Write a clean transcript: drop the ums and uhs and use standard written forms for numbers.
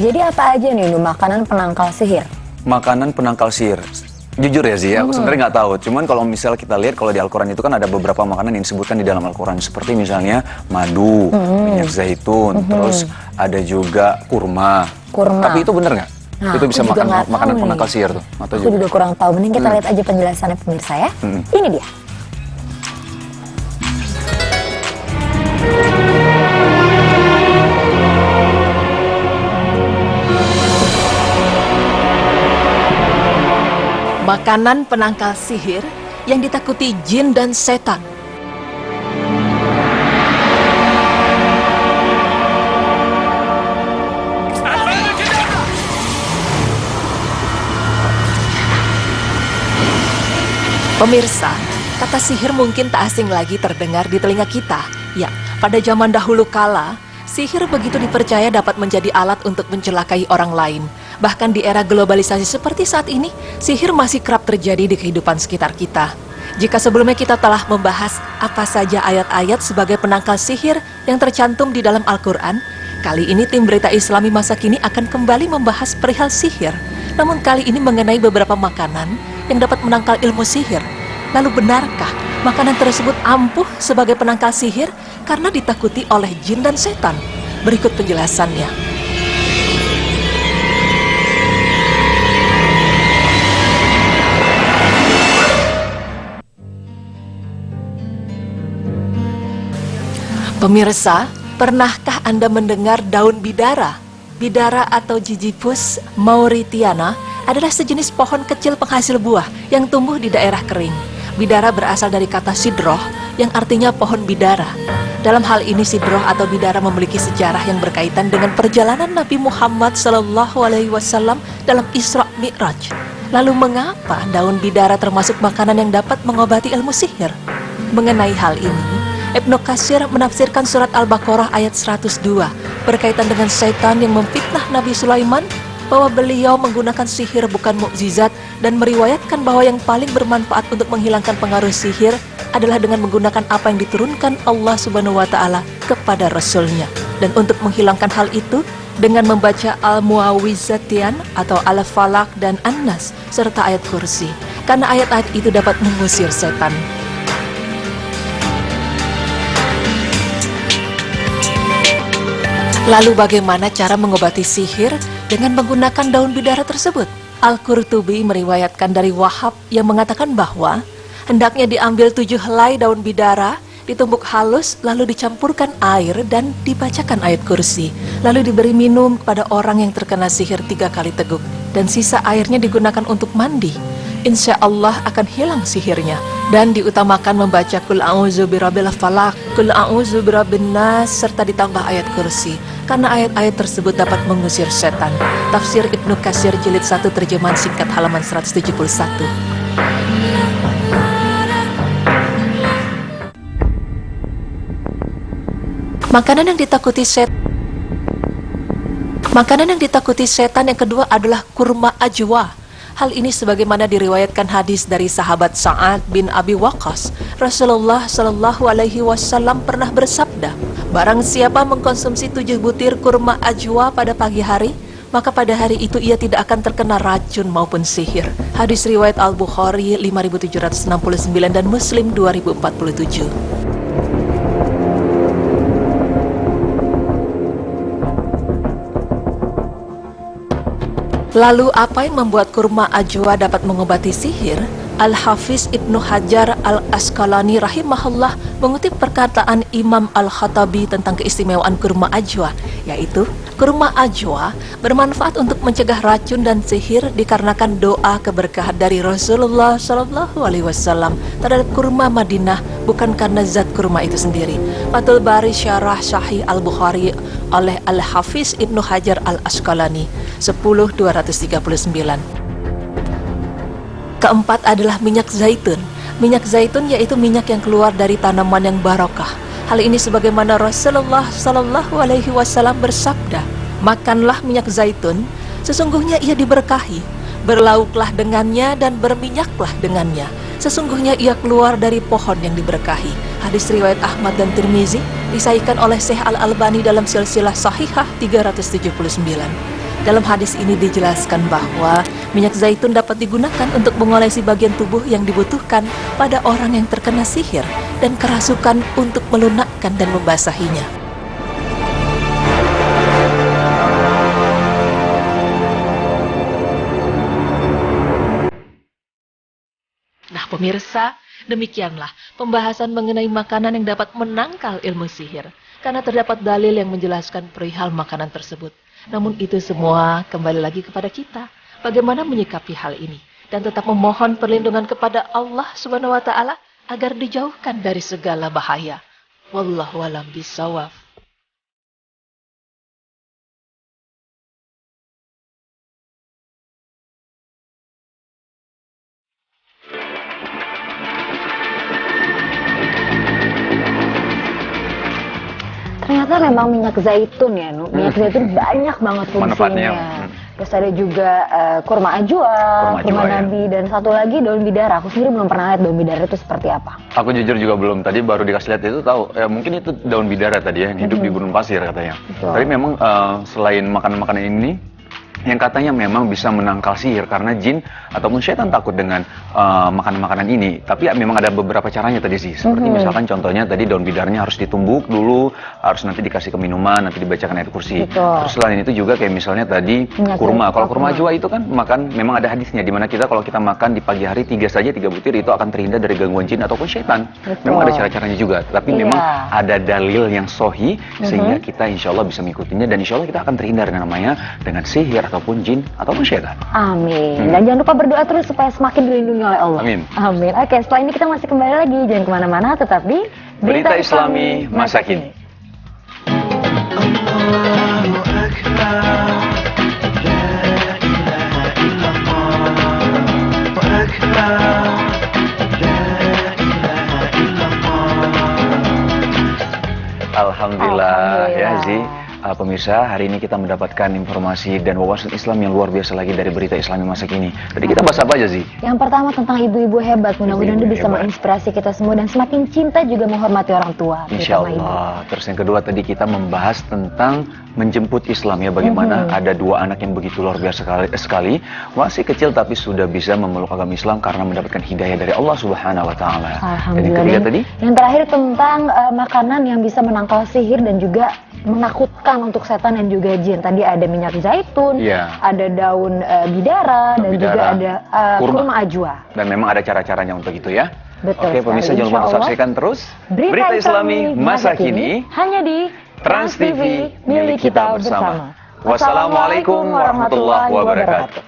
Jadi apa aja nih makanan penangkal sihir? Makanan penangkal sihir. Jujur ya sih, aku sebenarnya nggak tahu. Cuman kalau misal kita lihat kalau di Al-Quran itu kan ada beberapa makanan yang disebutkan di dalam Al-Quran. Seperti misalnya madu, minyak zaitun, terus ada juga kurma. Tapi itu bener nggak? Nah, itu bisa makan makanan nih. penangkal sihir tuh? Atau Aku juga kurang tahu. Mending kita lihat aja penjelasannya pemirsa ya. Ini dia. Makanan penangkal sihir yang ditakuti jin dan setan. Pemirsa, kata sihir mungkin tak asing lagi terdengar di telinga kita. Ya, pada zaman dahulu kala, sihir begitu dipercaya dapat menjadi alat untuk mencelakai orang lain. Bahkan di era globalisasi seperti saat ini, sihir masih kerap terjadi di kehidupan sekitar kita. Jika sebelumnya kita telah membahas apa saja ayat-ayat sebagai penangkal sihir yang tercantum di dalam Al-Quran, kali ini tim Berita Islami masa kini akan kembali membahas perihal sihir. Namun kali ini mengenai beberapa makanan yang dapat menangkal ilmu sihir. Lalu benarkah makanan tersebut ampuh sebagai penangkal sihir karena ditakuti oleh jin dan setan? Berikut penjelasannya. Pemirsa, pernahkah Anda mendengar daun bidara? Bidara atau Gigipus mauritiana adalah sejenis pohon kecil penghasil buah yang tumbuh di daerah kering. Bidara berasal dari kata sidroh yang artinya pohon bidara. Dalam hal ini sidroh atau bidara memiliki sejarah yang berkaitan dengan perjalanan Nabi Muhammad SAW dalam Isra Mi'raj. Lalu mengapa daun bidara termasuk makanan yang dapat mengobati ilmu sihir? Mengenai hal ini, Ibnu Katsir menafsirkan surat Al-Baqarah ayat 102 berkaitan dengan setan yang memfitnah Nabi Sulaiman, bahwa beliau menggunakan sihir bukan mukjizat, dan meriwayatkan bahwa yang paling bermanfaat untuk menghilangkan pengaruh sihir adalah dengan menggunakan apa yang diturunkan Allah Subhanahu wa Ta'ala kepada Rasulnya. Dan untuk menghilangkan hal itu dengan membaca Al-Muawwizatayn atau Al-Falaq dan An-Nas serta ayat kursi, karena ayat-ayat itu dapat mengusir setan. Lalu bagaimana cara mengobati sihir dengan menggunakan daun bidara tersebut? Al-Qurtubi meriwayatkan dari Wahab yang mengatakan bahwa hendaknya diambil 7 helai daun bidara, ditumbuk halus, lalu dicampurkan air dan dibacakan ayat kursi. Lalu diberi minum kepada orang yang terkena sihir 3 kali teguk, dan sisa airnya digunakan untuk mandi. Insya Allah akan hilang sihirnya. Dan diutamakan membaca Qul a'udzu birabbil falaq, Qul a'udzu birabbin nas, serta ditambah ayat kursi, karena ayat-ayat tersebut dapat mengusir setan. Tafsir Ibnu Katsir jilid 1 terjemahan singkat halaman 171. Makanan yang ditakuti setan yang kedua adalah kurma ajwa. Hal ini sebagaimana diriwayatkan hadis dari sahabat Sa'ad bin Abi Waqqas. Rasulullah SAW pernah bersabda, barang siapa mengkonsumsi 7 butir kurma ajwa pada pagi hari, maka pada hari itu ia tidak akan terkena racun maupun sihir. Hadis riwayat Al-Bukhari 5769 dan Muslim 2047. Lalu apa yang membuat kurma ajwa dapat mengobati sihir? Al-Hafiz Ibnu Hajar Al-Asqalani rahimahullah mengutip perkataan Imam Al-Khattabi tentang keistimewaan kurma ajwa, yaitu kurma ajwa bermanfaat untuk mencegah racun dan sihir dikarenakan doa keberkahan dari Rasulullah SAW terhadap kurma Madinah, bukan karena zat kurma itu sendiri. Fathul Bari Syarah Sahih Al-Bukhari oleh Al-Hafiz Ibnu Hajar Al-Asqalani 10.239. Keempat adalah minyak zaitun. Minyak zaitun yaitu minyak yang keluar dari tanaman yang barokah. Hal ini sebagaimana Rasulullah SAW bersabda, makanlah minyak zaitun, sesungguhnya ia diberkahi. Berlauklah dengannya dan berminyaklah dengannya, sesungguhnya ia keluar dari pohon yang diberkahi. Hadis riwayat Ahmad dan Tirmizi, disahihkan oleh Syekh Al-Albani dalam silsilah sahihah 379. Dalam hadis ini dijelaskan bahwa minyak zaitun dapat digunakan untuk mengolesi bagian tubuh yang dibutuhkan pada orang yang terkena sihir dan kerasukan untuk melunakkan dan membasahinya. Nah pemirsa, demikianlah pembahasan mengenai makanan yang dapat menangkal ilmu sihir. Karena terdapat dalil yang menjelaskan perihal makanan tersebut. Namun itu semua kembali lagi kepada kita. Bagaimana menyikapi hal ini. Dan tetap memohon perlindungan kepada Allah Subhanahu wa Ta'ala agar dijauhkan dari segala bahaya. Wallahu a'lam bishawab. Ternyata memang minyak zaitun ya, Nu. Minyak zaitun banyak banget Manfaatnya. fungsinya. Terus ada juga kurma ajwa, kurma ya. nabi, dan satu lagi daun bidara. Aku sendiri belum pernah lihat daun bidara itu seperti apa. Aku jujur juga belum, tadi baru dikasih lihat itu tahu, mungkin itu daun bidara tadi ya, yang hidup di gurun pasir katanya. Betul. Tapi memang selain makanan-makanan ini, yang katanya memang bisa menangkal sihir karena jin ataupun syaitan takut dengan makanan-makanan ini. Tapi memang ada beberapa caranya tadi sih. Seperti misalkan contohnya tadi daun bidarnya harus ditumbuk dulu, harus nanti dikasih ke minuman, nanti dibacakan ayat kursi. Betul. Terus selain itu juga kayak misalnya tadi kurma. Kalau kurma ajwa itu kan makan, memang ada hadisnya di mana kita kalau kita makan di pagi hari 3 butir itu akan terhindar dari gangguan jin ataupun syaitan. Betul. Memang ada cara-caranya juga. Tapi memang ada dalil yang sahih sehingga kita insya Allah bisa mengikutinya dan insya Allah kita akan terhindar dengan sihir ataupun jin ataupun syaitan. Amin. Dan jangan lupa berdoa terus supaya semakin dilindungi oleh Allah. Amin. Amin. Oke, setelah ini kita masih kembali lagi. Jangan kemana-mana, tetap di Berita Islami Masa Kini. Alhamdulillah ya Zi. Pemirsa, hari ini kita mendapatkan informasi dan wawasan Islam yang luar biasa lagi dari Berita Islami Masa Kini. Tadi kita bahas apa aja Zi? Yang pertama tentang ibu-ibu hebat. Mudah-mudahan Ibu-ibu itu bisa hebat. menginspirasi kita semua dan semakin cinta juga menghormati orang tua. Insya terutama ibu. Allah. Terus yang kedua tadi kita membahas tentang menjemput Islam ya. Bagaimana ada 2 anak yang begitu luar biasa sekali. Masih kecil tapi sudah bisa memeluk agama Islam karena mendapatkan hidayah dari Allah Subhanahu Wa Taala. Dan yang ketiga tadi? Yang terakhir tentang makanan yang bisa menangkal sihir dan juga menakutkan untuk setan dan juga jin. Tadi ada minyak zaitun, ada daun bidara, dan juga ada kurma ajwa. Dan memang ada cara-caranya untuk itu ya. Betul. Oke, pemirsa jangan lupa saksikan terus Berita Islami Masa Kini hanya di Trans TV milik kita bersama. Wassalamualaikum warahmatullahi wabarakatuh.